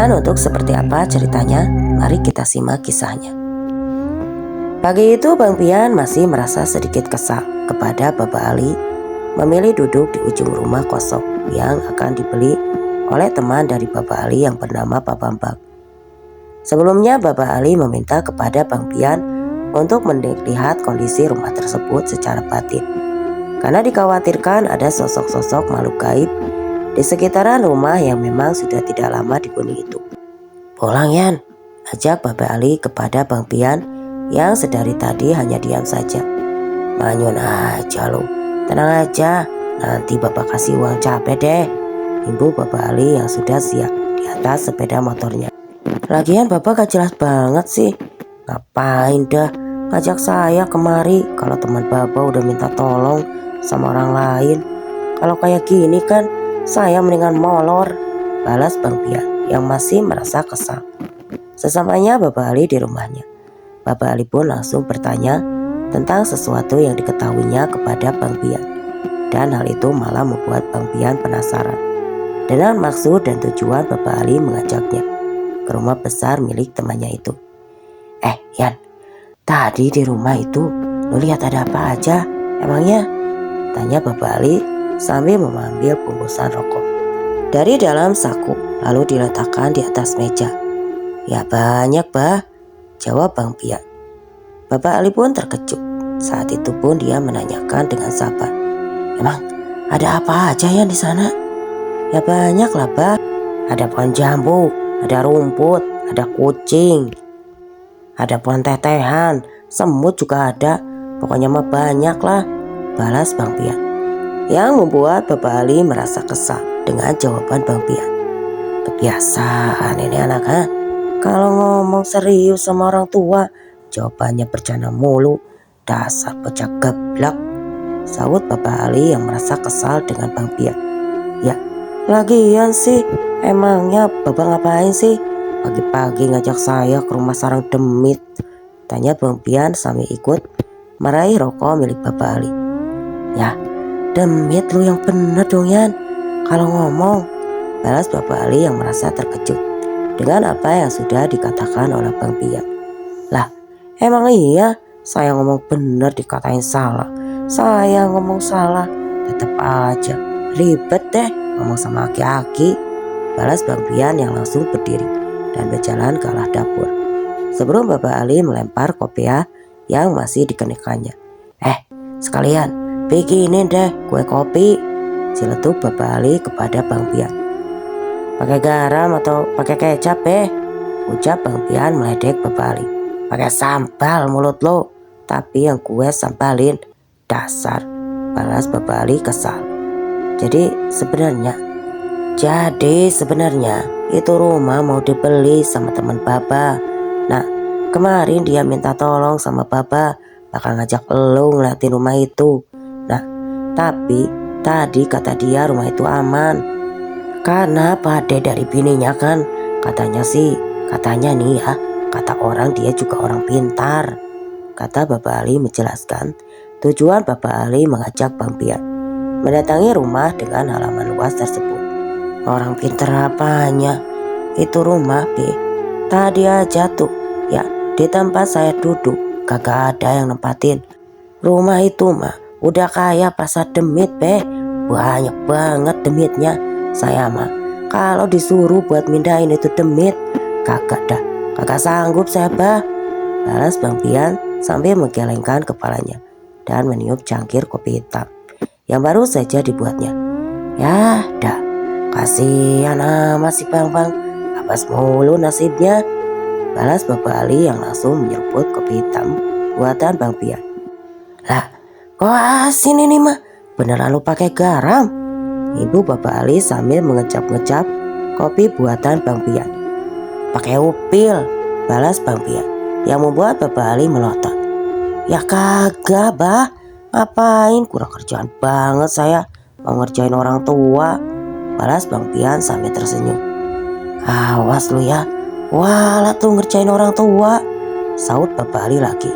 Dan untuk seperti apa ceritanya, mari kita simak kisahnya. Pagi itu Bang Pian masih merasa sedikit kesal kepada Bapak Ali memilih duduk di ujung rumah kosong yang akan dibeli oleh teman dari Bapak Ali yang bernama Pak Bambang. Sebelumnya Bapak Ali meminta kepada Bang Pian untuk melihat kondisi rumah tersebut secara batin, karena dikhawatirkan ada sosok-sosok makhluk gaib di sekitaran rumah yang memang sudah tidak lama dihuni itu. "Pulang Yan," ajak Bapak Ali kepada Bang Pian yang sedari tadi hanya diam saja. "Manyun aja lo, tenang aja, nanti Bapak kasih uang capek deh," imbu Bapak Ali yang sudah siap di atas sepeda motornya. "Lagian Bapak gak jelas banget sih, ngapain dah ngajak saya kemari kalau teman Bapak udah minta tolong sama orang lain. Kalau kayak gini kan saya mendingan molor," balas Bang Pian yang masih merasa kesal. Sesampainya Bapak Ali di rumahnya, Bapak Ali pun langsung bertanya tentang sesuatu yang diketahuinya kepada Bang Pian. Dan hal itu malah membuat Bang Pian penasaran dengan maksud dan tujuan Bapak Ali mengajaknya ke rumah besar milik temannya itu. "Yan, tadi di rumah itu lu lihat ada apa aja emangnya?" tanya Bapak Ali sambil mengambil bungkusan rokok dari dalam saku lalu diletakkan di atas meja. "Ya banyak bah," jawab Bang Pian. Bapak Ali pun terkejut. Saat itu pun dia menanyakan dengan sabar, "Emang ada apa aja ya di sana?" "Ya banyak lah bah, ada pohon jambu, ada rumput, ada kucing, ada pohon tetehan, semut juga ada, pokoknya mah banyak lah," balas Bang Pian, yang membuat Bapak Ali merasa kesal dengan jawaban Bang Pian. Kebiasaan ini anak, kalau ngomong serius sama orang tua jawabannya bercanda mulu, dasar bocah geblak, sahut Bapak Ali yang merasa kesal dengan Bang Pian. "Ya lagian sih, emangnya Bapak ngapain sih pagi-pagi ngajak saya ke rumah sarang demit?" tanya Bang Pian sambil ikut meraih rokok milik Bapak Ali. "Ya demit lu yang bener dong Yan kalau ngomong," balas Bapak Ali yang merasa terkejut dengan apa yang sudah dikatakan oleh Bang Pian. "Lah emang iya saya ngomong bener dikatain salah, saya ngomong salah tetap aja ribet deh ngomong sama aki-aki," balas Bang Pian yang langsung berdiri dan berjalan ke arah dapur sebelum Bapak Ali melempar kopiah yang masih dikenakannya. Sekalian bikinin deh kue kopi," celetuk Bapak Ali kepada Bang Pian. "Pakai garam atau pakai kecap ucap Bang Pian meledek Bapak Ali. "Pakai sambal mulut lo, tapi yang kue sambalin, dasar," balas Bapak Ali kesal. Jadi sebenarnya itu rumah mau dibeli sama teman Bapak. Nah kemarin dia minta tolong sama Bapak bakal ngajak lo ngeliatin rumah itu. Nah tapi tadi kata dia rumah itu aman karena pade dari bininya kan, katanya nih ya, kata orang dia juga orang pintar," kata Bapak Ali menjelaskan tujuan Bapak Ali mengajak Bang Pian mendatangi rumah dengan halaman luas tersebut. "Orang pintar apanya? Itu rumah tadi aja tuh ya di tempat saya duduk kagak ada yang nempatin. Rumah itu mah udah kayak pasar demit banyak banget demitnya. Saya mah kalau disuruh buat mindahin itu demit kagak sanggup saya bah," balas Bang Pian sambil menggelengkan kepalanya dan meniup cangkir kopi hitam yang baru saja dibuatnya. "Ya dah, kasihan amat si Bang, abas mulu nasibnya," balas Bapak Ali yang langsung menyeruput kopi hitam buatan Bang Pian. "Lah kok asin ini mah, beneran lu pakai garam?" ibu Bapak Ali sambil mengecap-ngecap kopi buatan Bang Pian. "Pakai upil," balas Bang Pian yang membuat Bapak Ali melotot. "Ya kagak bah, ngapain, kurang kerjaan banget saya mau ngerjain orang tua," balas Bang Pian sambil tersenyum. "Awas lu ya, walah tuh ngerjain orang tua," sahut Bapak Ali lagi.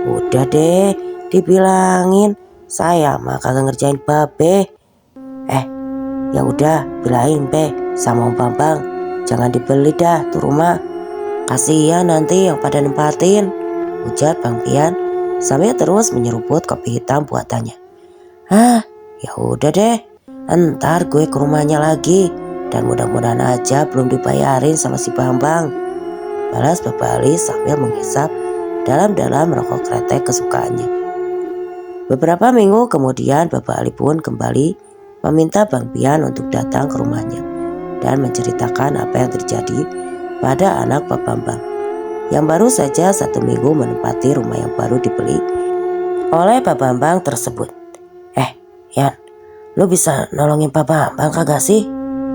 "Udah deh dibilangin saya mah kagak ngerjain babe." Ya udah bilangin sama Om Bambang jangan dibeli dah tuh rumah. Kasihan nanti yang pada nempatin, ujar Bang Pian sambil terus menyeruput kopi hitam buatannya. Ah, ya udah deh, ntar gue ke rumahnya lagi dan mudah-mudahan aja belum dibayarin sama si Bambang, balas Bapak Ali sambil menghisap dalam-dalam rokok kretek kesukaannya. Beberapa minggu kemudian Bapak Ali pun kembali meminta Bang Pian untuk datang ke rumahnya dan menceritakan apa yang terjadi pada anak Pak Bambang yang baru saja 1 minggu menempati rumah yang baru dibeli oleh Pak Bambang tersebut. Yan, lu bisa nolongin Pak Bambang kagak sih?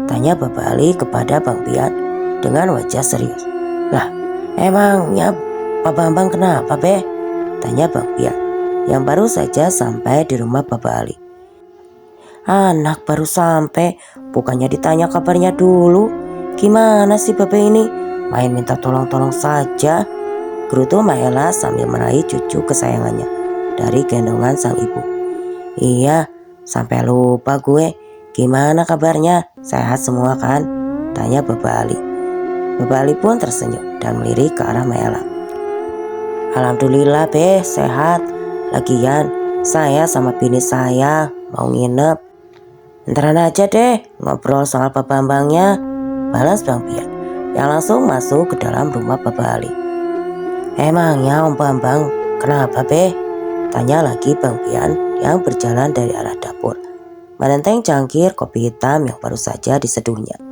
Tanya Bapak Ali kepada Bang Pian dengan wajah serius. Lah, emangnya Pak Bambang kenapa be? Tanya Bang Pian yang baru saja sampai di rumah Bapak Ali. Anak baru sampai, bukannya ditanya kabarnya dulu. Gimana sih Bapak ini? Main minta tolong-tolong saja, gerutu Maela sambil meraih cucu kesayangannya dari gendongan sang ibu. Iya, sampai lupa gue. Gimana kabarnya? Sehat semua kan? Tanya Bapak Ali. Bapak Ali pun tersenyum dan melirik ke arah Maela. Alhamdulillah be, sehat. Lagian saya sama bini saya mau nginep. Ntaran aja deh ngobrol soal Pak Bambangnya, balas Bang Pian yang langsung masuk ke dalam rumah Bapak Ali. Emangnya Om Bambang kenapa be? Tanya lagi Bang Pian yang berjalan dari arah dapur, menenteng cangkir kopi hitam yang baru saja diseduhnya.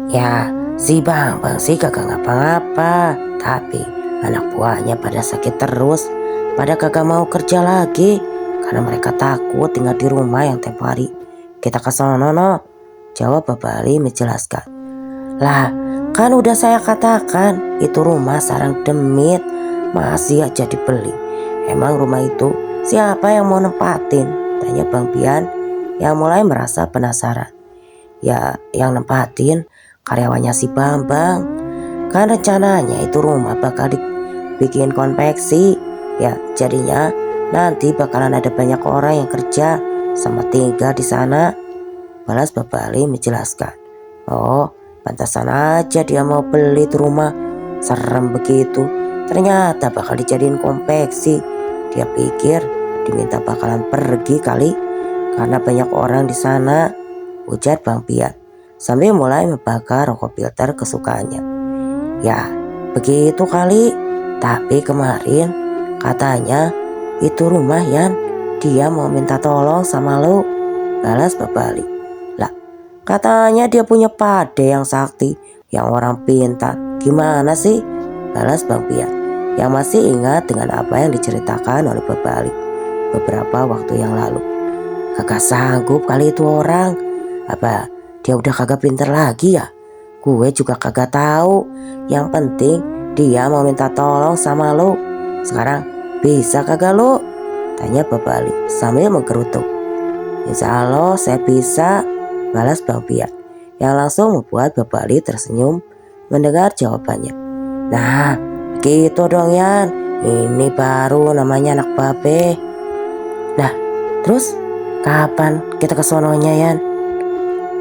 Ya, si Bambang sih kagak ngapa-ngapa, tapi anak buahnya pada sakit terus, pada kagak mau kerja lagi karena mereka takut tinggal di rumah yang tempo hari kita ke sono no, jawab Bapak Ali menjelaskan. Lah, kan udah saya katakan itu rumah sarang demit, masih aja dibeli. Emang rumah itu siapa yang mau nempatin? Tanya Bang Pian yang mulai merasa penasaran. Ya, yang nempatin karyawannya si Bambang. Kan rencananya itu rumah bakal dibikin konveksi. Ya, jadinya nanti bakalan ada banyak orang yang kerja sama tinggal di sana, balas Bapak Ali menjelaskan. Oh, pantasan aja dia mau beli tuh rumah, serem begitu. Ternyata bakal dijadiin konveksi. Dia pikir diminta bakalan pergi kali karena banyak orang di sana, ujar Bang Pian sambil mulai membakar rokok filter kesukaannya. Ya, begitu kali. Tapi kemarin katanya itu rumah Yan, dia mau minta tolong sama lo, balas Bapak Ali. Lah, katanya dia punya pade yang sakti, yang orang pintar. Gimana sih? Balas Bang Pian yang masih ingat dengan apa yang diceritakan oleh Bapak Ali beberapa waktu yang lalu. Kagak sanggup kali itu orang. Apa dia udah kagak pintar lagi ya? Gue juga kagak tahu. Yang penting dia mau minta tolong sama lo. Sekarang bisa kagak lo? Tanya Bapak Ali sambil menggerutu. Insya Allah saya bisa, balas Bang Pian yang langsung membuat Bapak Ali tersenyum mendengar jawabannya. Nah, gitu dong Yan, ini baru namanya anak babe. Nah, terus kapan kita ke sononya Yan?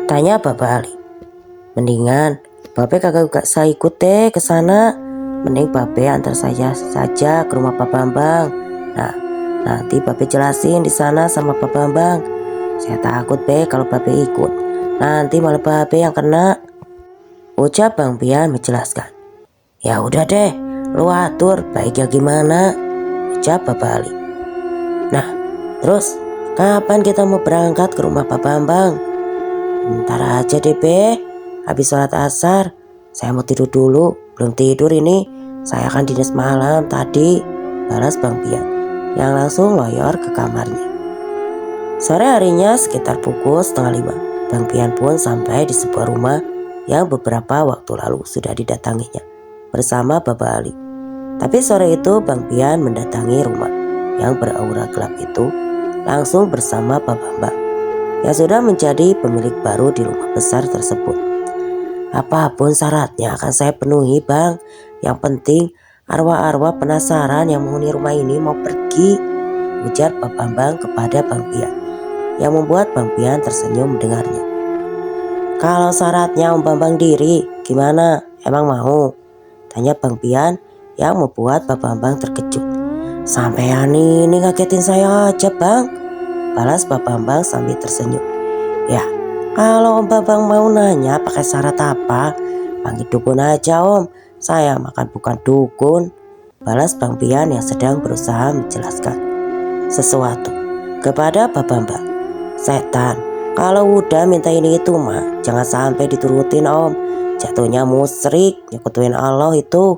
Tanya Bapak Ali. Mendingan babe kagak saya ikut deh ke sana. Mending babe antar saya saja ke rumah Pak Bambang. Nah, nanti babe jelasin di sana sama Pak Bambang. Saya takut be kalau babe ikut, nanti malah babe yang kena, ucap Bang Pian menjelaskan. Ya udah deh, lu atur baiknya gimana, ucap Bapak Ali. Nah, terus kapan kita mau berangkat ke rumah Pak Bambang? Ntar aja deh be, habis sholat asar. Saya mau tidur dulu, belum tidur ini. Saya akan dinas malam tadi, balas Bang Pian yang langsung loyor ke kamarnya. Sore harinya sekitar pukul 4:30, Bang Pian pun sampai di sebuah rumah yang beberapa waktu lalu sudah didatanginya bersama Bapak Ali. Tapi sore itu Bang Pian mendatangi rumah yang beraura gelap itu langsung bersama Pak Bambang yang sudah menjadi pemilik baru di rumah besar tersebut. Apapun syaratnya akan saya penuhi Bang. Yang penting arwah-arwah penasaran yang menghuni rumah ini mau pergi, ujar Pak Bambang kepada Bang Pian yang membuat Bang Pian tersenyum mendengarnya. Kalau syaratnya Om Bambang diri, gimana? Emang mau? Tanya Bang Pian yang membuat Pak Bambang terkejut. Sampean ini ngagetin saya aja Bang, balas Pak Bambang sambil tersenyum. Ya, kalau Om Bambang mau nanya pakai syarat apa, panggil dukun aja Om. Saya makan bukan dukun, balas Bang Pian yang sedang berusaha menjelaskan sesuatu kepada Pak Bambang. Setan, kalau udah minta ini itu mah jangan sampai diturutin Om. Jatuhnya musyrik, nyekutuin Allah itu,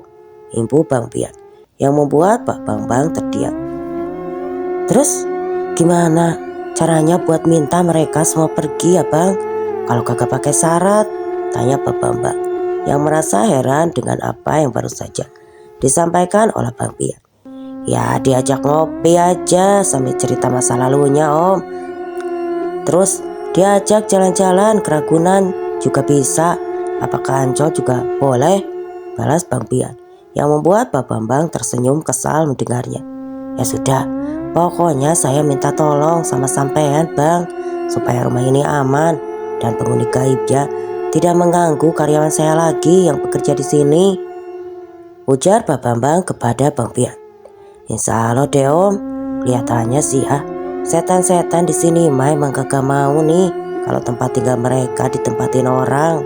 imbu Bang Pian yang membuat Pak Bambang terdiam. Terus gimana caranya buat minta mereka semua pergi ya Bang? Kalau kagak pakai syarat? Tanya Pak Bambang yang merasa heran dengan apa yang baru saja disampaikan oleh Bang Pian. Ya diajak ngopi aja sambil cerita masa lalunya Om. Terus diajak jalan-jalan ke Ragunan juga bisa. Apakah Ancol juga boleh? Balas Bang Pian yang membuat Pak Bambang tersenyum kesal mendengarnya. Ya sudah, pokoknya saya minta tolong sama sampean Bang, supaya rumah ini aman dan penghuni gaibnya tidak mengganggu karyawan saya lagi yang bekerja di sini, ujar Pak Bambang kepada Bang Pian. Insya Allah deh Om, kelihatannya sih ya, setan-setan di sini emang kagak mau nih kalau tempat tinggal mereka ditempatin orang,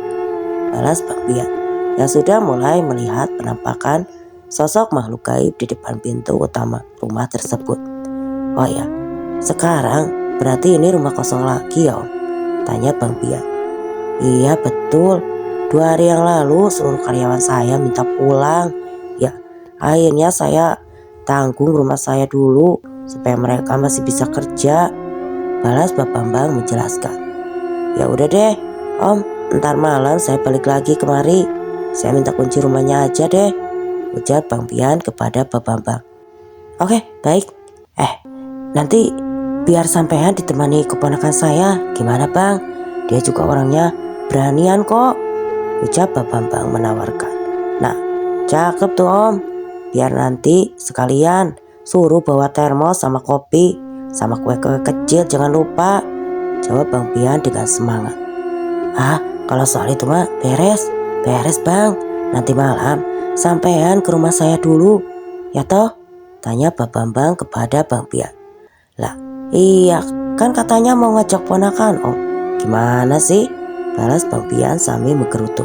balas Bang Pian yang sudah mulai melihat penampakan sosok makhluk gaib di depan pintu utama rumah tersebut. Oh ya, sekarang berarti ini rumah kosong lagi ya Om? Tanya Bang Pian. Iya betul, 2 hari yang lalu seluruh karyawan saya minta pulang. Ya akhirnya saya tanggung rumah saya dulu supaya mereka masih bisa kerja, balas Pak Bambang menjelaskan. Ya udah deh Om, ntar malam saya balik lagi kemari. Saya minta kunci rumahnya aja deh, ujar Bang Pian kepada Pak Bambang. Oke baik, nanti biar sampean ditemani keponakan saya, gimana Bang? Dia juga orangnya beranian kok, ucap Pak Bambang menawarkan. Nah cakep tuh Om, biar nanti sekalian suruh bawa termos sama kopi sama kue-kue kecil jangan lupa, jawab Bang Pian dengan semangat. Kalau soal itu mah beres Bang, nanti malam sampean ke rumah saya dulu ya toh, tanya Pak Bambang kepada Bang Pian. Lah iya kan katanya mau ngajak ponakan Om, gimana sih, balas Bang Pian sambil menggerutu.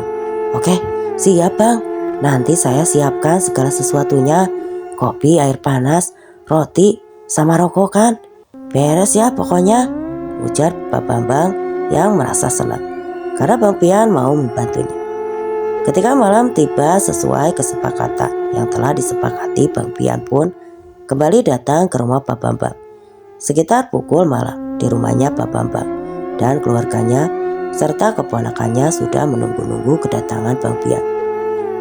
Oke siap Bang, nanti saya siapkan segala sesuatunya, kopi, air panas, roti, sama rokok kan, beres ya pokoknya, ujar Pak Bambang yang merasa senang karena Bang Pian mau membantunya. Ketika malam tiba sesuai kesepakatan yang telah disepakati, Bang Pian pun kembali datang ke rumah Pak Bambang. Sekitar pukul malam di rumahnya Pak Bambang dan keluarganya serta keponakannya sudah menunggu-nunggu kedatangan Bang Pian.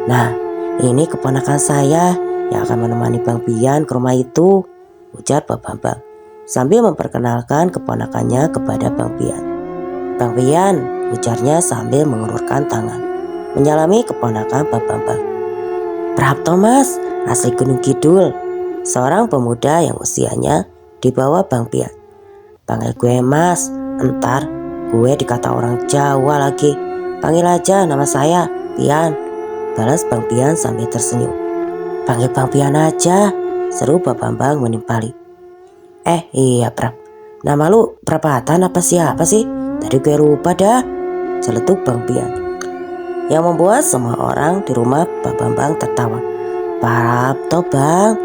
Nah ini keponakan saya yang akan menemani Bang Pian ke rumah itu, ujar Pak Bambang sambil memperkenalkan keponakannya kepada Bang Pian. Bang Pian, ujarnya sambil mengulurkan tangan menyalami keponakan Pak Bambang. Prapto Mas, asli Gunung Kidul, seorang pemuda yang usianya di bawah Bang Pian. Panggil gue Mas, entar gue dikata orang Jawa lagi. Panggil aja nama saya Pian, balas Bang Pian sambil tersenyum. Panggil Bang Pian aja, seru Pak Bambang menimpali. Iya Prap, nama lu Prapatan apa siapa sih? Tadi gue lupa dah, celetuk Bang Pian yang membuat semua orang di rumah Pak Bambang tertawa. Prapto Bang,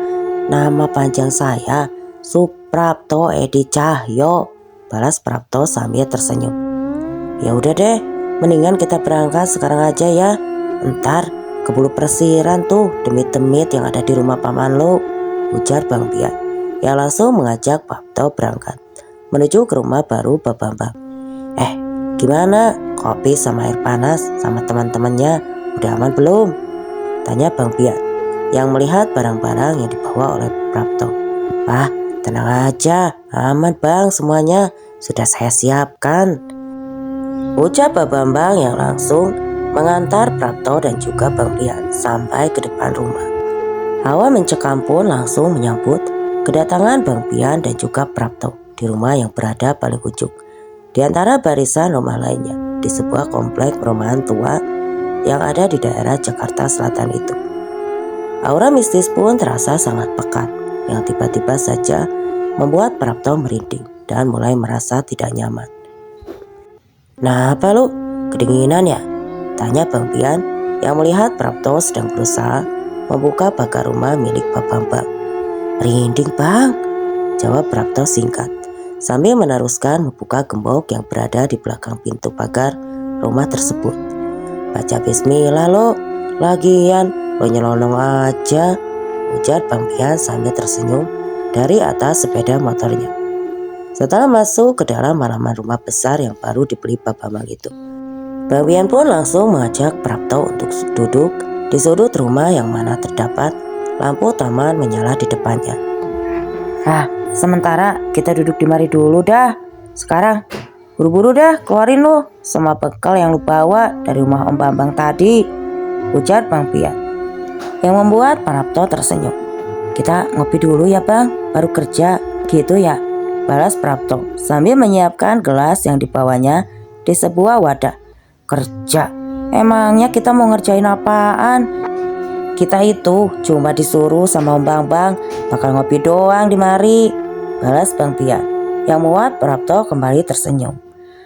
nama panjang saya Suprapto Edi Cahyo, balas Prapto sambil tersenyum. Ya udah deh, mendingan kita berangkat sekarang aja ya, entar keburu persiran tuh demit-demit yang ada di rumah paman lo, ujar Bang Pian yang langsung mengajak Prapto berangkat menuju ke rumah baru Pak Bambang. Gimana kopi sama air panas sama teman-temannya udah aman belum? Tanya Bang Pian yang melihat barang-barang yang dibawa oleh Prapto. Tenang aja, aman Bang semuanya, sudah saya siapkan, ucap Pak Bambang yang langsung mengantar Prapto dan juga Bang Pian sampai ke depan rumah. Hawa mencekam pun langsung menyambut kedatangan Bang Pian dan juga Prapto di rumah yang berada paling ujung di antara barisan rumah lainnya di di sebuah komplek perumahan tua yang ada di daerah Jakarta Selatan itu. Aura mistis pun terasa sangat pekat yang tiba-tiba saja membuat Prapto merinding dan mulai merasa tidak nyaman. "Nah apa lu? Kedinginan ya?" tanya Bang Pian yang melihat Prapto sedang berusaha membuka pagar rumah milik Pak Bambang. "Merinding Bang," jawab Prapto singkat sambil meneruskan membuka gembok yang berada di belakang pintu pagar rumah tersebut. "Baca bismillah lo, lagian lo nyelonong aja," ujar Bang Pian sambil tersenyum dari atas sepeda motornya. Setelah masuk ke dalam halaman rumah besar yang baru dibeli Pak Bambang itu, Bang Pian pun langsung mengajak Prapto untuk duduk di sudut rumah yang mana terdapat lampu taman menyala di depannya. Sementara kita duduk di mari dulu dah. Sekarang buru-buru dah keluarin lu semua bekal yang lu bawa dari rumah Om Bambang tadi, ujar Bang Pian, yang membuat Prapto tersenyum. "Kita ngopi dulu ya Bang, baru kerja gitu ya," balas Prapto sambil menyiapkan gelas yang dibawanya di sebuah wadah. "Kerja? Emangnya kita mau ngerjain apaan? Kita itu cuma disuruh sama Om Bambang bakal ngopi doang di mari," balas Bang Pian, yang membuat Prapto kembali tersenyum.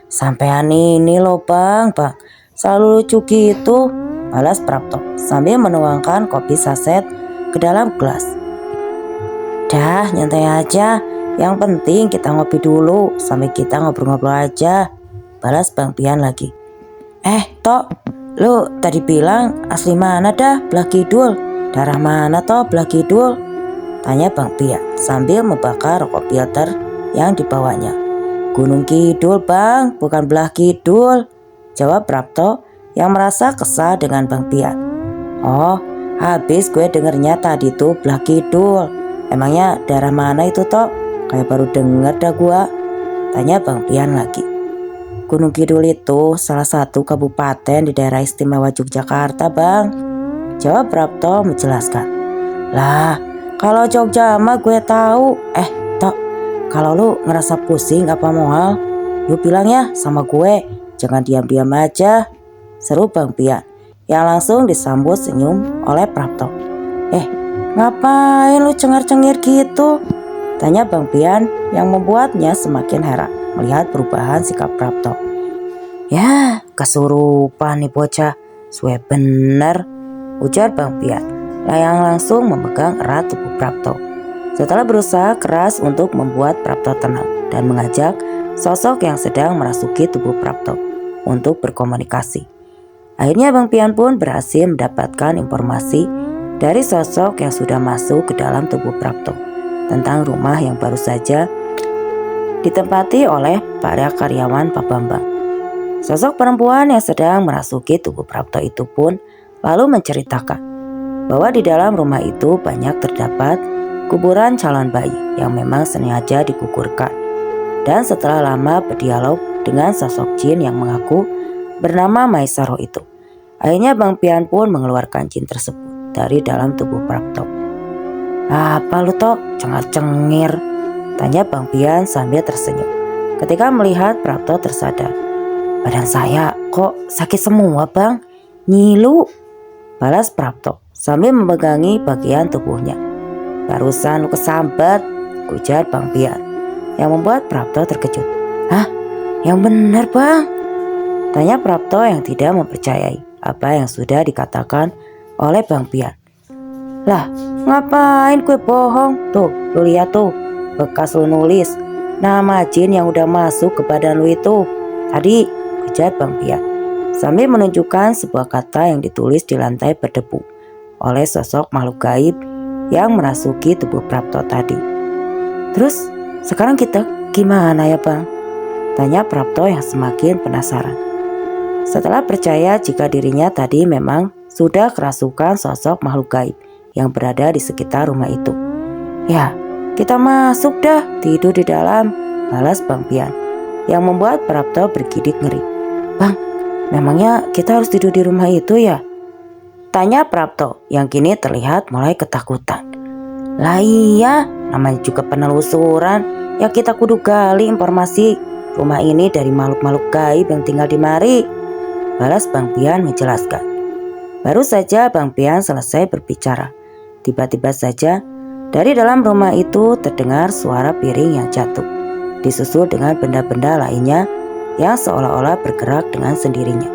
"Sampean ini loh Bang, selalu lucu gitu," balas Prapto sambil menuangkan kopi saset ke dalam gelas. "Dah nyantai aja, yang penting kita ngopi dulu sampai kita ngobrol-ngobrol aja," balas Bang Pian lagi. Tok, lu tadi bilang asli mana dah belah kidul? Darah mana toh belah kidul?" tanya Bang Pian sambil membakar rokok filter yang dibawanya. "Gunung Kidul Bang, bukan belah kidul," jawab Prapto yang merasa kesal dengan Bang Pian. "Oh, habis gue dengernya tadi tuh belah kidul. Emangnya daerah mana itu toh? Kayak baru denger dah gua," tanya Bang Pian lagi. "Gunung Kidul itu salah satu kabupaten di daerah istimewa Yogyakarta Bang," jawab Prapto menjelaskan. "Lah, kalau Jogja mah gue tahu. Tok, kalau lu ngerasa pusing apa mual, lu bilang ya sama gue, jangan diam-diam aja," seru Bang Pian yang langsung disambut senyum oleh Prapto. "Ngapain lu cengar-cengir gitu?" tanya Bang Pian yang membuatnya semakin heran melihat perubahan sikap Prapto. "Ya, kesurupan nih bocah, suwe bener," ujar Bang Pian yang langsung memegang erat tubuh Prapto. Setelah berusaha keras untuk membuat Prapto tenang dan mengajak sosok yang sedang merasuki tubuh Prapto untuk berkomunikasi. Akhirnya Bang Pian pun berhasil mendapatkan informasi dari sosok yang sudah masuk ke dalam tubuh Prapto tentang rumah yang baru saja ditempati oleh para karyawan Pak Bambang. Sosok perempuan yang sedang merasuki tubuh Prapto itu pun lalu menceritakan bahwa di dalam rumah itu banyak terdapat kuburan calon bayi yang memang sengaja digugurkan. Dan setelah lama berdialog dengan sosok jin yang mengaku bernama Maisaro itu, akhirnya Bang Pian pun mengeluarkan jin tersebut dari dalam tubuh Prapto. "Apa lu toh cengar-cengir?" tanya Bang Pian sambil tersenyum ketika melihat Prapto tersadar. "Badan saya kok sakit semua Bang, ngilu," balas Prapto sambil memegangi bagian tubuhnya. "Barusan lu kesambet," ujar Bang Pian yang membuat Prapto terkejut. "Hah? Yang benar Bang?" tanya Prapto yang tidak mempercayai apa yang sudah dikatakan oleh Bang Pian. "Lah, ngapain gue bohong? Tuh, lu lihat tuh, bekas lu nulis nama jin yang udah masuk ke badan lu itu tadi," ujar Bang Pian sambil menunjukkan sebuah kata yang ditulis di lantai berdebu oleh sosok makhluk gaib yang merasuki tubuh Prapto tadi. "Terus sekarang kita gimana ya Bang?" tanya Prapto yang semakin penasaran. Setelah percaya jika dirinya tadi memang sudah kerasukan sosok makhluk gaib yang berada di sekitar rumah itu. "Ya, kita masuk dah, tidur di dalam," balas Bang Pian yang membuat Prapto bergidik ngeri. "Bang, memangnya kita harus tidur di rumah itu ya?" tanya Prapto yang kini terlihat mulai ketakutan. "Lah iya, namanya juga penelusuran, ya kita kudu gali informasi rumah ini dari makhluk-makhluk gaib yang tinggal di mari," balas Bang Pian menjelaskan. Baru saja Bang Pian selesai berbicara, tiba-tiba saja dari dalam rumah itu terdengar suara piring yang jatuh, disusul dengan benda-benda lainnya yang seolah-olah bergerak dengan sendirinya.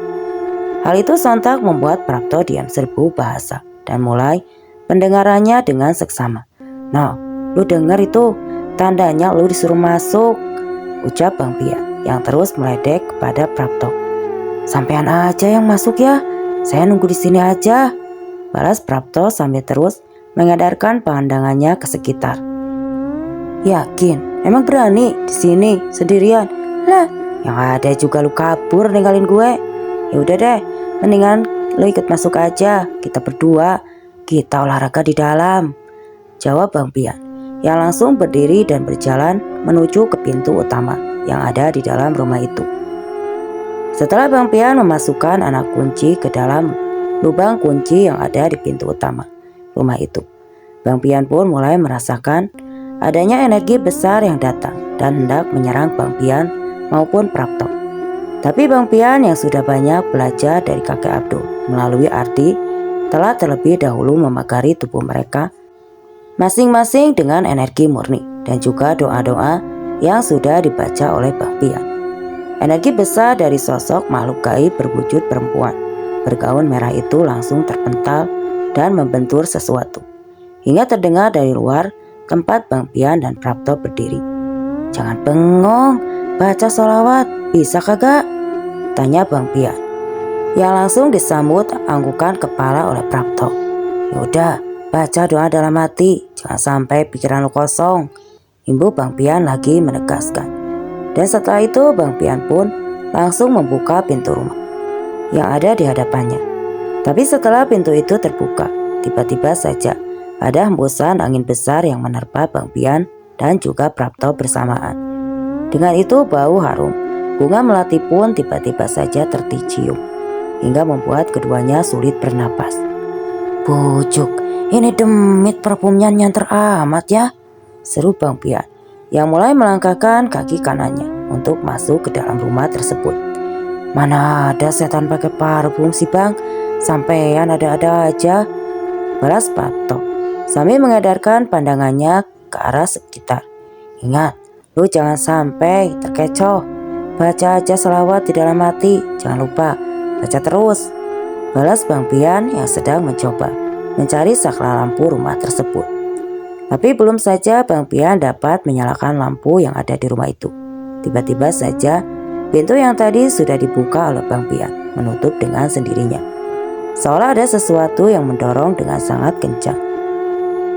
Hal itu sontak membuat Prapto diam serbu bahasa dan mulai pendengarannya dengan seksama. "No, lu denger itu, tandanya lu disuruh masuk," ucap Bang Pian yang terus meledek kepada Prapto. "Sampean aja yang masuk ya, saya nunggu di sini aja," balas Prapto sambil terus mengedarkan pandangannya ke sekitar. "Yakin? Emang berani di sini sendirian? Lah, yang ada juga lu kabur ninggalin gue. Ya udah deh, mendingan lu ikut masuk aja, kita berdua, kita olahraga di dalam," jawab Bang Pian yang langsung berdiri dan berjalan menuju ke pintu utama yang ada di dalam rumah itu. Setelah Bang Pian memasukkan anak kunci ke dalam lubang kunci yang ada di pintu utama rumah itu, Bang Pian pun mulai merasakan adanya energi besar yang datang dan hendak menyerang Bang Pian maupun Prapto. Tapi Bang Pian yang sudah banyak belajar dari kakek Abdul melalui arti telah terlebih dahulu memagari tubuh mereka masing-masing dengan energi murni dan juga doa-doa yang sudah dibaca oleh Bang Pian. Energi besar dari sosok makhluk gaib berwujud perempuan bergaun merah itu langsung terpental dan membentur sesuatu, hingga terdengar dari luar tempat Bang Pian dan Prapto berdiri. "Jangan bengong, baca sholawat, bisa kagak?" tanya Bang Pian, yang langsung disambut anggukan kepala oleh Prapto. "Yaudah, baca doa dalam hati, jangan sampai pikiran lu kosong," imbu Bang Pian lagi menegaskan. Dan setelah itu Bang Pian pun langsung membuka pintu rumah yang ada di hadapannya. Tapi setelah pintu itu terbuka, tiba-tiba saja ada hembusan angin besar yang menerpa Bang Pian dan juga Prapto bersamaan. Dengan itu bau harum bunga melati pun tiba-tiba saja tercium hingga membuat keduanya sulit bernapas. "Bujuk, ini demit parfumnya nyanter amat ya," seru Bang Pian yang mulai melangkahkan kaki kanannya untuk masuk ke dalam rumah tersebut. "Mana ada setan pakai parfum sih Bang, sampean ada-ada aja," balas Prapto sambil mengedarkan pandangannya ke arah sekitar. "Ingat, lu jangan sampai terkecoh, baca aja selawat di dalam hati, jangan lupa, baca terus," balas Bang Pian yang sedang mencoba mencari saklar lampu rumah tersebut. Tapi belum saja Bang Pian dapat menyalakan lampu yang ada di rumah itu, tiba-tiba saja pintu yang tadi sudah dibuka oleh Bang Pian menutup dengan sendirinya, seolah ada sesuatu yang mendorong dengan sangat kencang.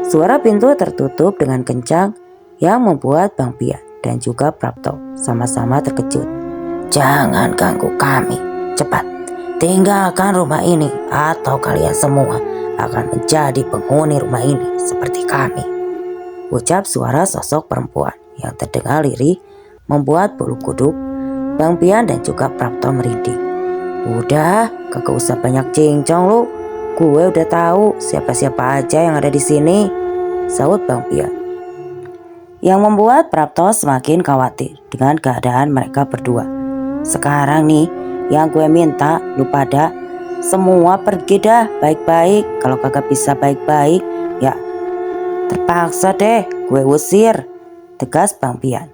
Suara pintu tertutup dengan kencang yang membuat Bang Pian dan juga Prapto sama-sama terkejut. "Jangan ganggu kami, cepat tinggalkan rumah ini atau kalian semua akan menjadi penghuni rumah ini seperti kami," ucap suara sosok perempuan yang terdengar lirih membuat bulu kuduk Bang Pian dan juga Prapto merinding. "Udah, kagak usah banyak cincong lu. Gue udah tahu siapa-siapa aja yang ada di sini," sahut Bang Pian, yang membuat Prapto semakin khawatir dengan keadaan mereka berdua. "Sekarang nih, yang gue minta lu pada semua pergi dah baik-baik. Kalau kagak bisa baik-baik, ya terpaksa deh gue usir," tegas Bang Pian.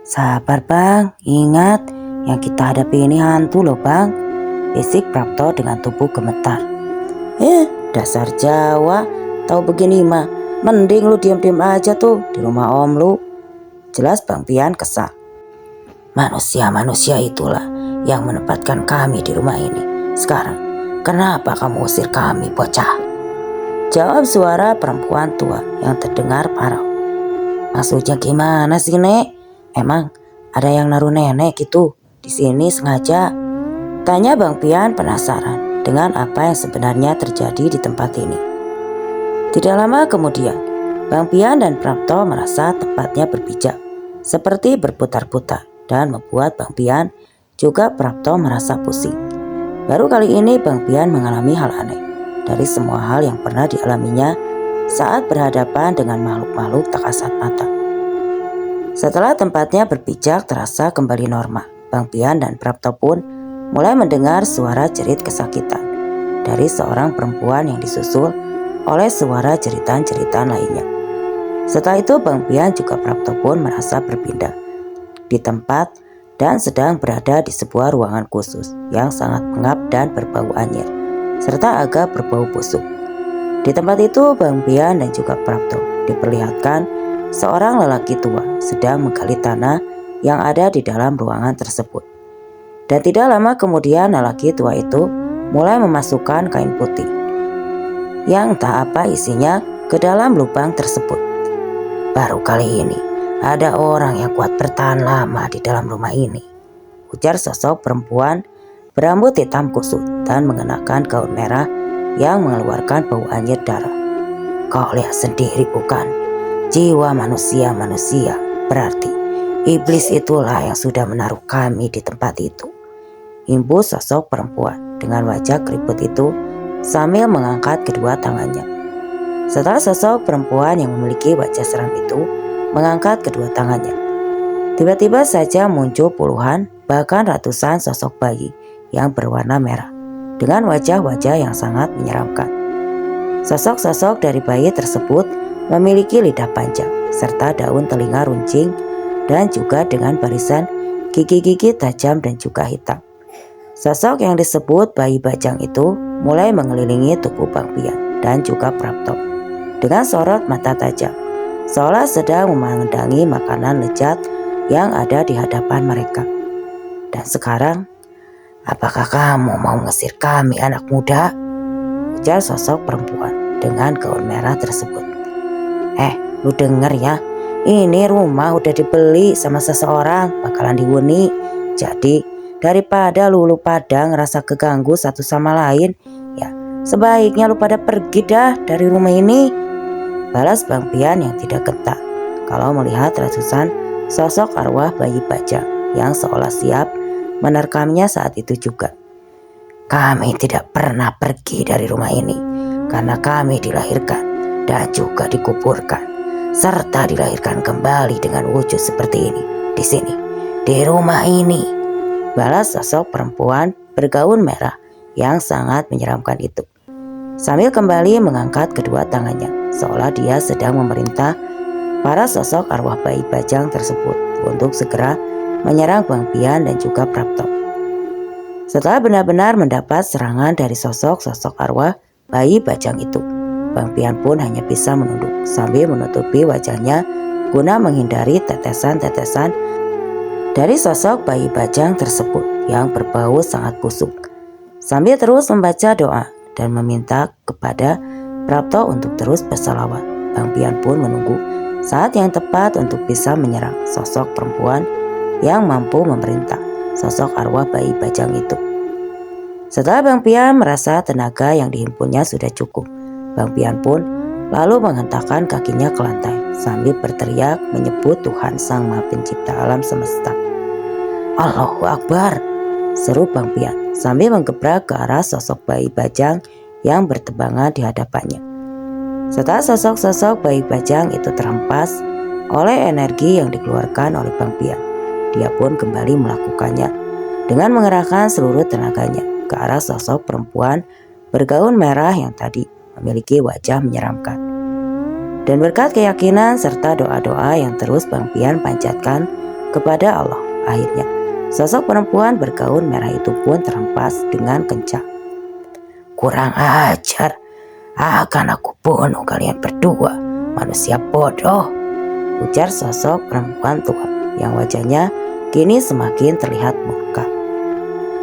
"Sabar Bang, ingat yang kita hadapi ini hantu loh Bang," bisik Prapto dengan tubuh gemetar. Dasar Jawa, tahu begini mah mending lu diam-diam aja tuh di rumah om lu," jelas Bang Pian kesal. "Manusia-manusia itulah yang menempatkan kami di rumah ini. Sekarang kenapa kamu usir kami bocah?" jawab suara perempuan tua yang terdengar parau. "Maksudnya gimana sih Nek? Emang ada yang naruh nenek gitu di sini sengaja?" tanya Bang Pian penasaran dengan apa yang sebenarnya terjadi di tempat ini. Tidak lama kemudian, Bang Pian dan Prapto merasa tempatnya berpijak, seperti berputar-putar, dan membuat Bang Pian juga Prapto merasa pusing. Baru kali ini Bang Pian mengalami hal aneh dari semua hal yang pernah dialaminya saat berhadapan dengan makhluk-makhluk tak kasat mata. Setelah tempatnya berpijak terasa kembali normal, Bang Pian dan Prapto pun mulai mendengar suara jerit kesakitan dari seorang perempuan yang disusul oleh suara jeritan-jeritan lainnya. Setelah itu Bang Pian juga Prapto pun merasa berpindah di tempat dan sedang berada di sebuah ruangan khusus yang sangat pengap dan berbau anyir serta agak berbau busuk. Di tempat itu Bang Pian dan juga Prapto diperlihatkan seorang lelaki tua sedang menggali tanah yang ada di dalam ruangan tersebut. Dan tidak lama kemudian lelaki tua itu mulai memasukkan kain putih yang tak apa isinya ke dalam lubang tersebut. Baru kali ini ada orang yang kuat bertahan lama di dalam rumah ini, ujar sosok perempuan berambut hitam kusut dan mengenakan gaun merah yang mengeluarkan bau anyir darah. Kau lihat sendiri bukan? Jiwa manusia, berarti iblis itulah yang sudah menaruh kami di tempat itu. Imbu sosok perempuan dengan wajah keriput itu sambil mengangkat kedua tangannya. Setelah sosok perempuan yang memiliki wajah seram itu mengangkat kedua tangannya, tiba-tiba saja muncul puluhan bahkan ratusan sosok bayi yang berwarna merah dengan wajah-wajah yang sangat menyeramkan. Sosok-sosok dari bayi tersebut memiliki lidah panjang serta daun telinga runcing dan juga dengan barisan gigi-gigi tajam dan juga hitam. Sosok yang disebut bayi bajang itu mulai mengelilingi tubuh Bang Pian dan juga Prapto dengan sorot mata tajam, seolah sedang memandangi makanan lezat yang ada di hadapan mereka. Dan sekarang, apakah kamu mau mengusir kami anak muda? Ujar sosok perempuan dengan gaun merah tersebut. Lu denger ya, ini rumah udah dibeli sama seseorang, bakalan dihuni. Jadi daripada lu pada ngerasa keganggu satu sama lain, ya sebaiknya lu pada pergi dah dari rumah ini, balas Bang Pian yang tidak gentar kalau melihat ratusan sosok arwah bayi bajang yang seolah siap menerkamnya saat itu juga. Kami tidak pernah pergi dari rumah ini karena kami dilahirkan dan juga dikuburkan serta dilahirkan kembali dengan wujud seperti ini di sini, di rumah ini, balas sosok perempuan bergaun merah yang sangat menyeramkan itu sambil kembali mengangkat kedua tangannya seolah dia sedang memerintah para sosok arwah bayi bajang tersebut untuk segera menyerang Bang Pian dan juga Prapto. Setelah benar-benar mendapat serangan dari sosok-sosok arwah bayi bajang itu, Bang Pian pun hanya bisa menunduk sambil menutupi wajahnya guna menghindari tetesan-tetesan dari sosok bayi bajang tersebut yang berbau sangat busuk, sambil terus membaca doa dan meminta kepada Prapto untuk terus berselawat. Bang Pian pun menunggu saat yang tepat untuk bisa menyerang sosok perempuan yang mampu memerintah sosok arwah bayi bajang itu. Setelah Bang Pian merasa tenaga yang dihimpunnya sudah cukup, Bang Pian pun lalu menghentakkan kakinya ke lantai sambil berteriak menyebut Tuhan Sang Maha Pencipta alam semesta. Allahu Akbar, seru Bang Pian sambil menggebrak ke arah sosok bayi bajang yang bertebangan di hadapannya. Setelah sosok-sosok bayi bajang itu terhempas oleh energi yang dikeluarkan oleh Bang Pian, dia pun kembali melakukannya dengan mengerahkan seluruh tenaganya ke arah sosok perempuan bergaun merah yang tadi memiliki wajah menyeramkan. Dan berkat keyakinan serta doa-doa yang terus Bang Pian panjatkan kepada Allah, akhirnya sosok perempuan bergaun merah itu pun terhempas dengan kencang. Kurang ajar, akan aku bunuh kalian berdua, manusia bodoh, ujar sosok perempuan tua yang wajahnya kini semakin terlihat murka.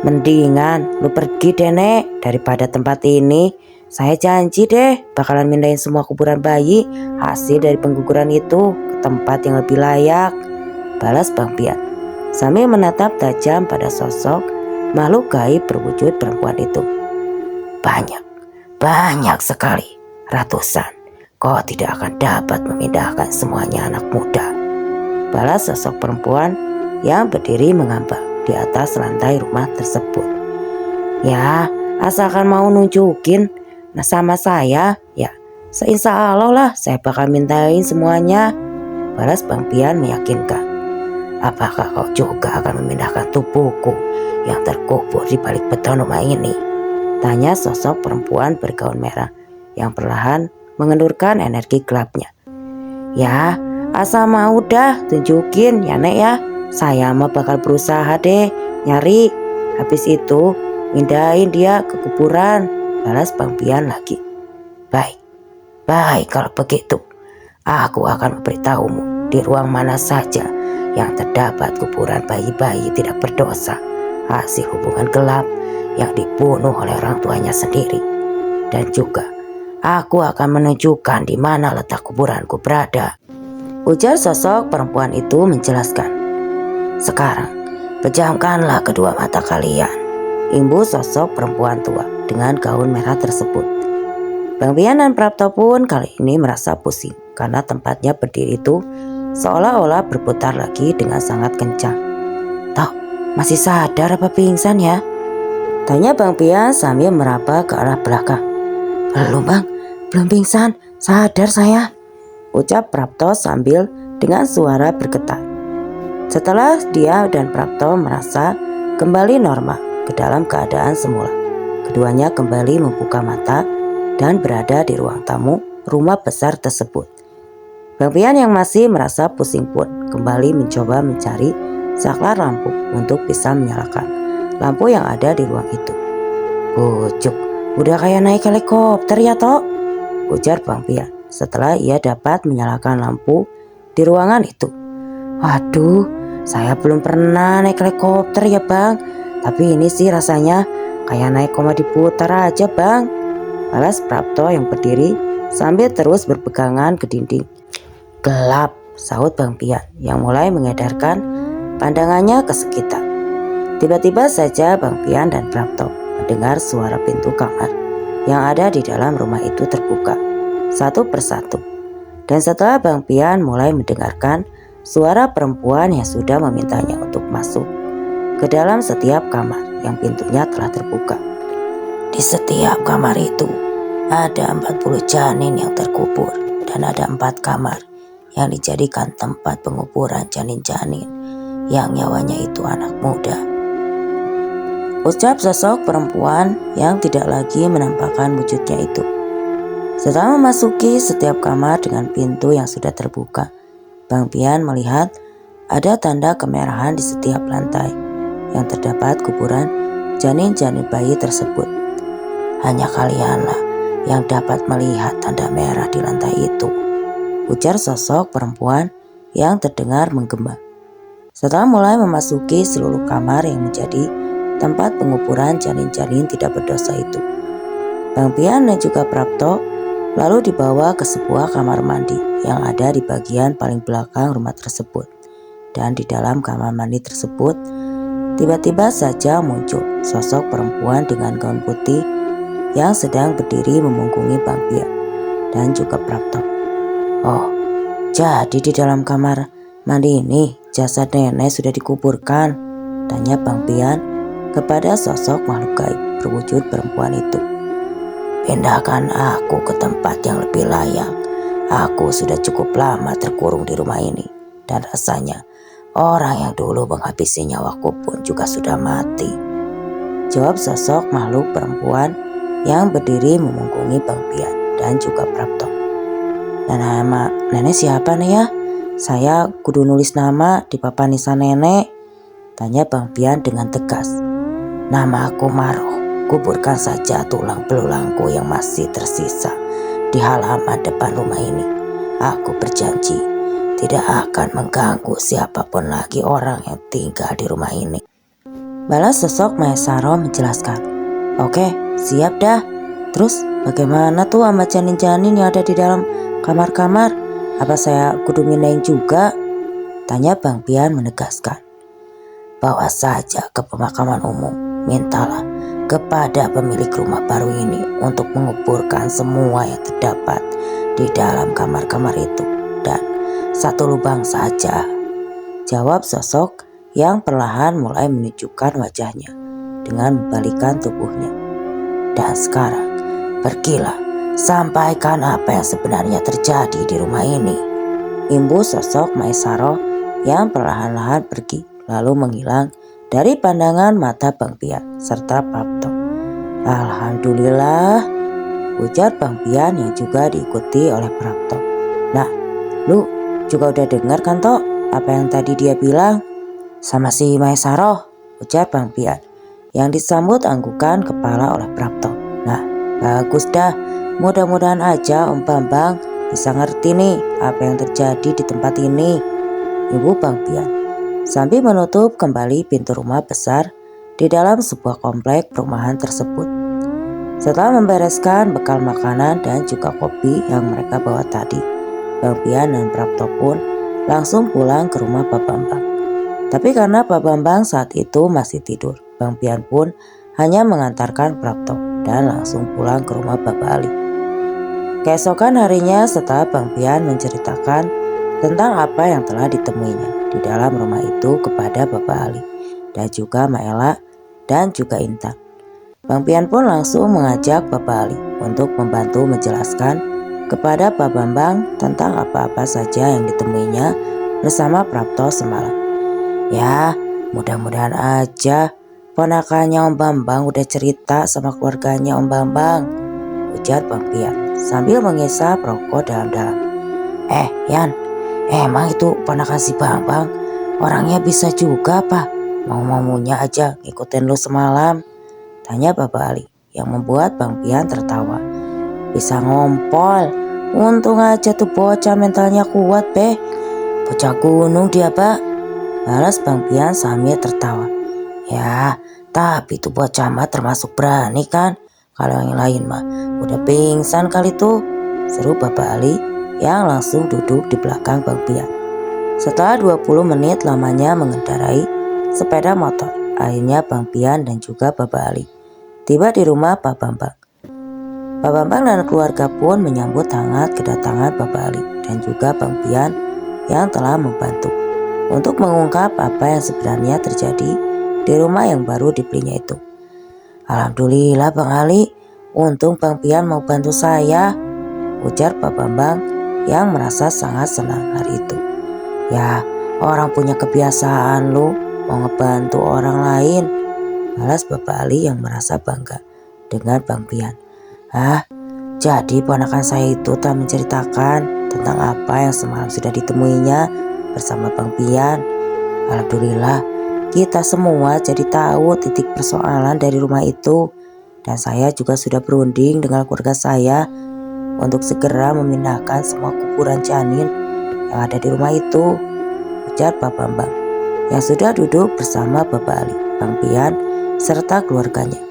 Mendingan lu pergi deh Nek daripada tempat ini. Saya janji deh bakalan mindahin semua kuburan bayi hasil dari pengguguran itu ke tempat yang lebih layak, balas Bang Pian sambil menatap tajam pada sosok makhluk gaib berwujud perempuan itu. Banyak sekali, ratusan. Kau tidak akan dapat memindahkan semuanya anak muda, balas sosok perempuan yang berdiri mengambang di atas lantai rumah tersebut. Ya, asalkan mau nunjukin sama saya, ya insya Allah lah saya bakal mintain semuanya, balas Bang Pian meyakinkan. apakah kau juga akan memindahkan tubuhku yang terkubur di balik beton rumah ini? Tanya sosok perempuan bergaun merah yang perlahan mengendurkan energi gelapnya. Ya, asal mau dah tunjukin ya Nek ya. Saya mah bakal berusaha deh nyari. Habis itu mindahin dia ke kuburan, balas Bang Pian lagi. Baik kalau begitu. Aku akan memberitahumu di ruang mana saja yang terdapat kuburan bayi-bayi tidak berdosa hasil hubungan gelap yang dibunuh oleh orang tuanya sendiri. Dan juga aku akan menunjukkan di mana letak kuburanku berada. Ujar sosok perempuan itu menjelaskan. Sekarang pejamkanlah kedua mata kalian, imbu sosok perempuan tua dengan gaun merah tersebut. Bang Pian dan Prapto pun kali ini merasa pusing karena tempatnya berdiri itu seolah-olah berputar lagi dengan sangat kencang. Tok, masih sadar apa pingsan ya? Tanya Bang Pian sambil meraba ke arah belakang. Belum Bang, belum pingsan, sadar saya, ucap Prapto sambil dengan suara bergetar. Setelah dia dan Prapto merasa kembali normal ke dalam keadaan semula, keduanya kembali membuka mata dan berada di ruang tamu rumah besar tersebut. Bang Pian yang masih merasa pusing pun kembali mencoba mencari saklar lampu untuk bisa menyalakan lampu yang ada di ruang itu. Bujuk, udah kayak naik helikopter ya Tok, ujar Bang Pian setelah ia dapat menyalakan lampu di ruangan itu. Waduh, saya belum pernah naik helikopter ya Bang, tapi ini sih rasanya kayak naik komedi putar aja Bang, balas Prapto yang berdiri sambil terus berpegangan ke dinding. Gelap, sahut Bang Pian yang mulai mengedarkan pandangannya ke sekitar. Tiba-tiba saja Bang Pian dan Prapto mendengar suara pintu kamar yang ada di dalam rumah itu terbuka satu persatu. Dan setelah Bang Pian mulai mendengarkan suara perempuan yang sudah memintanya untuk masuk ke dalam setiap kamar yang pintunya telah terbuka. Di setiap kamar itu ada 40 janin yang terkubur dan ada 4 kamar yang dijadikan tempat penguburan janin-janin yang nyawanya itu anak muda, ucap sosok perempuan yang tidak lagi menampakkan wujudnya itu. Setelah memasuki setiap kamar dengan pintu yang sudah terbuka, Bang Pian melihat ada tanda kemerahan di setiap lantai yang terdapat kuburan janin-janin bayi tersebut. Hanya kalianlah yang dapat melihat tanda merah di lantai itu, ujar sosok perempuan yang terdengar menggema. Setelah mulai memasuki seluruh kamar yang menjadi tempat penguburan janin-janin tidak berdosa itu, Bang Pian dan juga Prapto lalu dibawa ke sebuah kamar mandi yang ada di bagian paling belakang rumah tersebut. Dan di dalam kamar mandi tersebut tiba-tiba saja muncul sosok perempuan dengan gaun putih yang sedang berdiri memungkungi Bang Pian dan juga Prapto. Oh, jadi di dalam kamar mandi ini jasad nenek sudah dikuburkan, tanya Bang Pian kepada sosok makhluk gaib berwujud perempuan itu. Pindahkan aku ke tempat yang lebih layak. Aku sudah cukup lama terkurung di rumah ini dan rasanya orang yang dulu menghabisi nyawaku pun juga sudah mati, jawab sosok makhluk perempuan yang berdiri memungkungi Bang Pian dan juga Prapto. Dan nama nenek siapa nih ya? Saya kudu nulis nama di papan nisan nenek, tanya Bang Pian dengan tegas. Nama aku Maroh, kuburkan saja tulang belulangku yang masih tersisa di halaman depan rumah ini. Aku berjanji tidak akan mengganggu siapapun lagi orang yang tinggal di rumah ini, balas sosok Maesaro menjelaskan. Oke, siap dah. Terus bagaimana tuh sama janin-janin yang ada di dalam kamar-kamar? Apa saya kudu mindahin juga? Tanya Bang Pian menegaskan. Bawa saja ke pemakaman umum. Mintalah kepada pemilik rumah baru ini untuk menguburkan semua yang terdapat di dalam kamar-kamar itu. Dan satu lubang saja, jawab sosok yang perlahan mulai menunjukkan wajahnya dengan membalikkan tubuhnya. Dan sekarang pergilah, sampaikan apa yang sebenarnya terjadi di rumah ini, imbu sosok Maesaro yang perlahan-lahan pergi lalu menghilang dari pandangan mata Bang Pian serta Prapto. "Alhamdulillah," ujar Bang Pian yang juga diikuti oleh Prapto. "Nah, lu juga udah dengar kan Tok apa yang tadi dia bilang sama si Maesaroh?" ujar Bang Pian yang disambut anggukan kepala oleh Prapto. "Nah, bagus dah. Mudah-mudahan aja Om Bambang bisa ngerti nih apa yang terjadi di tempat ini," Ibu Bang Pian sambil menutup kembali pintu rumah besar di dalam sebuah komplek perumahan tersebut. Setelah membereskan bekal makanan dan juga kopi yang mereka bawa tadi, Bang Pian dan Prapto pun langsung pulang ke rumah Pak Bambang. Tapi karena Pak Bambang saat itu masih tidur, Bang Pian pun hanya mengantarkan Prapto dan langsung pulang ke rumah Bapak Ali. Keesokan harinya setelah Bang Pian menceritakan tentang apa yang telah ditemuinya di dalam rumah itu kepada Bapak Ali dan juga Maela dan juga Intan, Bang Pian pun langsung mengajak Bapak Ali untuk membantu menjelaskan kepada Pak Bambang tentang apa-apa saja yang ditemuinya bersama Prapto semalam. "Ya, mudah-mudahan aja ponakannya Om Bambang udah cerita sama keluarganya Om Bambang," ujar Bang Pian sambil mengisap rokok dalam-dalam. Yan, emang itu ponakan si Bambang orangnya bisa juga apa? Mau-maunya aja ngikutin lu semalam?" tanya Bapak Ali yang membuat Bang Pian tertawa. "Bisa ngompol, untung aja tuh bocah mentalnya kuat beh. Bocah gunung dia Pak," balas Bang Pian sambil tertawa. "Ya, tapi tuh bocah mah termasuk berani kan. Kalau yang lain mah udah pingsan kali tuh," seru Bapak Ali yang langsung duduk di belakang Bang Pian. Setelah 20 menit lamanya mengendarai sepeda motor, akhirnya Bang Pian dan juga Bapak Ali tiba di rumah Pak Bambang. Pak Bambang dan keluarga pun menyambut hangat kedatangan Bapak Ali dan juga Bang Pian yang telah membantu untuk mengungkap apa yang sebenarnya terjadi di rumah yang baru dibelinya itu. "Alhamdulillah Bang Ali, untung Bang Pian mau bantu saya," ujar Pak Bambang yang merasa sangat senang hari itu. "Ya, orang punya kebiasaan lu mau ngebantu orang lain," balas Bapak Ali yang merasa bangga dengan Bang Pian. Jadi ponakan saya itu telah menceritakan tentang apa yang semalam sudah ditemuinya bersama Bang Pian. Alhamdulillah, kita semua jadi tahu titik persoalan dari rumah itu. Dan saya juga sudah berunding dengan keluarga saya untuk segera memindahkan semua kuburan janin yang ada di rumah itu, ujar Pak Bambang yang sudah duduk bersama Bapak Ali, Bang Pian, serta keluarganya.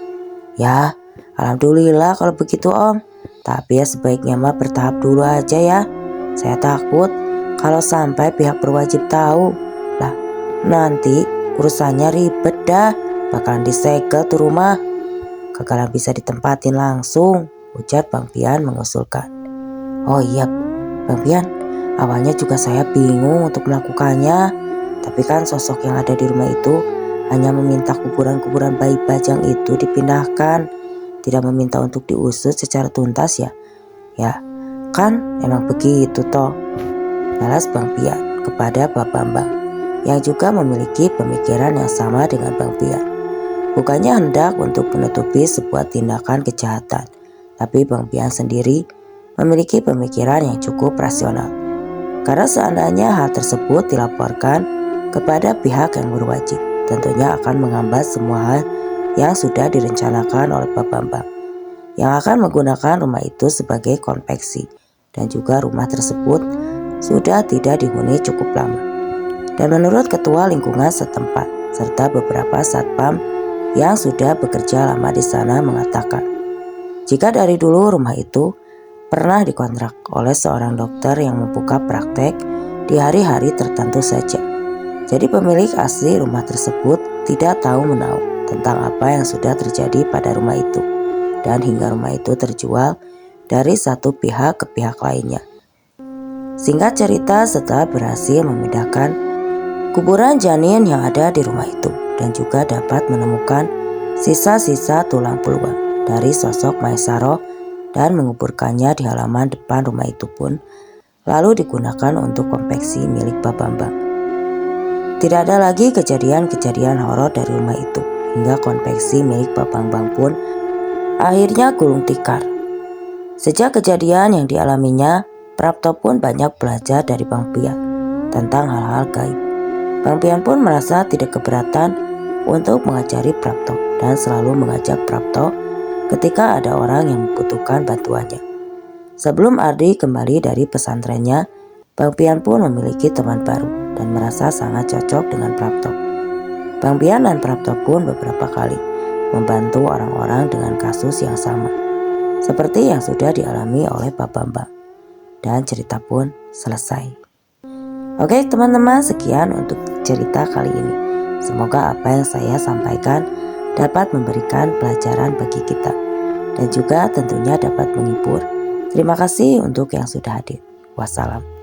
"Ya, alhamdulillah kalau begitu Om. Tapi ya sebaiknya mah bertahap dulu aja ya. Saya takut kalau sampai pihak berwajib tahu. Lah, nanti urusannya ribet dah. Bakalan disegel tuh rumah. Kagak bisa ditempatin langsung," ujar Bang Pian mengusulkan. "Oh iya, Bang Pian. Awalnya juga saya bingung untuk melakukannya. Tapi kan sosok yang ada di rumah itu hanya meminta kuburan-kuburan bayi Bajang itu dipindahkan, tidak meminta untuk diusut secara tuntas ya. Ya, kan emang begitu toh," balas Bang Pian kepada Pak Bambang yang juga memiliki pemikiran yang sama dengan Bang Pian. Bukannya hendak untuk menutupi sebuah tindakan kejahatan, tapi Bang Pian sendiri memiliki pemikiran yang cukup rasional. Karena seandainya hal tersebut dilaporkan kepada pihak yang berwajib, tentunya akan menghambat semua hal yang sudah direncanakan oleh Pak Bambang yang akan menggunakan rumah itu sebagai konveksi, dan juga rumah tersebut sudah tidak dihuni cukup lama. Dan menurut ketua lingkungan setempat serta beberapa satpam yang sudah bekerja lama di sana mengatakan, jika dari dulu rumah itu pernah dikontrak oleh seorang dokter yang membuka praktek di hari-hari tertentu saja. Jadi pemilik asli rumah tersebut tidak tahu menahu tentang apa yang sudah terjadi pada rumah itu, dan hingga rumah itu terjual dari satu pihak ke pihak lainnya. Singkat cerita, setelah berhasil memindahkan kuburan janin yang ada di rumah itu dan juga dapat menemukan sisa-sisa tulang belulang dari sosok Maesaroh dan menguburkannya di halaman depan rumah itu pun lalu digunakan untuk konveksi milik Pak Bambang. Tidak ada lagi kejadian-kejadian horor dari rumah itu, hingga konveksi milik Pak Bambang pun akhirnya gulung tikar. Sejak kejadian yang dialaminya, Prapto pun banyak belajar dari Bang Pian tentang hal-hal gaib. Bang Pian pun merasa tidak keberatan untuk mengajari Prapto dan selalu mengajak Prapto ketika ada orang yang membutuhkan bantuannya. Sebelum Ardi kembali dari pesantrennya, Bang Pian pun memiliki teman baru dan merasa sangat cocok dengan Prapto. Bang Pian dan Prapto pun beberapa kali membantu orang-orang dengan kasus yang sama, seperti yang sudah dialami oleh Pak Bambang. Dan cerita pun selesai. Oke teman-teman, sekian untuk cerita kali ini. Semoga apa yang saya sampaikan dapat memberikan pelajaran bagi kita dan juga tentunya dapat menghibur. Terima kasih untuk yang sudah hadir. Wassalam.